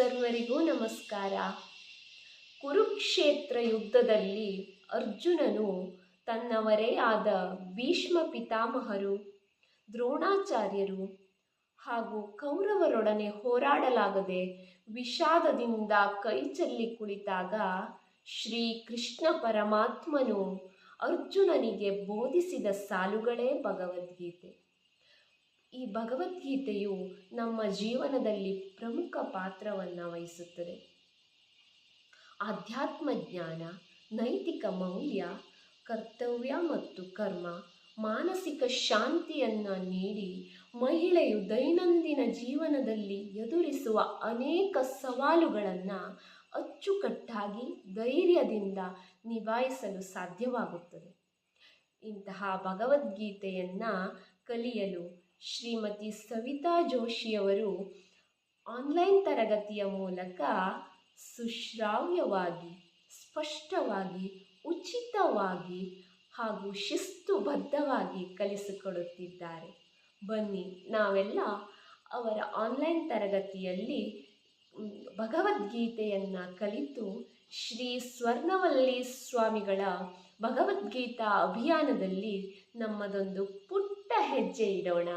ಸರ್ವರಿಗೂ ನಮಸ್ಕಾರ. ಕುರುಕ್ಷೇತ್ರ ಯುದ್ಧದಲ್ಲಿ ಅರ್ಜುನನು ತನ್ನವರೇ ಆದ ಭೀಷ್ಮ ಪಿತಾಮಹರು, ದ್ರೋಣಾಚಾರ್ಯರು ಹಾಗೂ ಕೌರವರೊಡನೆ ಹೋರಾಡಲಾಗದೆ ವಿಷಾದದಿಂದ ಕೈಚೆಲ್ಲಿ ಕುಳಿತಾಗ ಶ್ರೀ ಕೃಷ್ಣ ಪರಮಾತ್ಮನು ಅರ್ಜುನನಿಗೆ ಬೋಧಿಸಿದ ಸಾಲುಗಳೇ ಭಗವದ್ಗೀತೆ. ಈ ಭಗವದ್ಗೀತೆಯು ನಮ್ಮ ಜೀವನದಲ್ಲಿ ಪ್ರಮುಖ ಪಾತ್ರವನ್ನು ವಹಿಸುತ್ತದೆ. ಆಧ್ಯಾತ್ಮ ಜ್ಞಾನ, ನೈತಿಕ ಮೌಲ್ಯ, ಕರ್ತವ್ಯ ಮತ್ತು ಕರ್ಮ, ಮಾನಸಿಕ ಶಾಂತಿಯನ್ನು ನೀಡಿ ಮಹಿಳೆಯು ದೈನಂದಿನ ಜೀವನದಲ್ಲಿ ಎದುರಿಸುವ ಅನೇಕ ಸವಾಲುಗಳನ್ನು ಅಚ್ಚುಕಟ್ಟಾಗಿ ಧೈರ್ಯದಿಂದ ನಿಭಾಯಿಸಲು ಸಾಧ್ಯವಾಗುತ್ತದೆ. ಇಂತಹ ಭಗವದ್ಗೀತೆಯನ್ನು ಕಲಿಯಲು ಶ್ರೀಮತಿ ಸವಿತಾ ಜೋಶಿಯವರು ಆನ್ಲೈನ್ ತರಗತಿಯ ಮೂಲಕ ಸುಶ್ರಾವ್ಯವಾಗಿ, ಸ್ಪಷ್ಟವಾಗಿ, ಉಚಿತವಾಗಿ ಹಾಗೂ ಶಿಸ್ತುಬದ್ಧವಾಗಿ ಕಲಿಸಿಕೊಡುತ್ತಿದ್ದಾರೆ. ಬನ್ನಿ ನಾವೆಲ್ಲ ಅವರ ಆನ್ಲೈನ್ ತರಗತಿಯಲ್ಲಿ ಭಗವದ್ಗೀತೆಯನ್ನು ಕಲಿತು ಶ್ರೀ ಸ್ವರ್ಣವಲ್ಲೀ ಸ್ವಾಮಿಗಳ ಭಗವದ್ಗೀತಾ ಅಭಿಯಾನದಲ್ಲಿ ನಮ್ಮದೊಂದು ಪುಟ್ಟ ಹೆಜ್ಜೆ ಇಡೋಣ.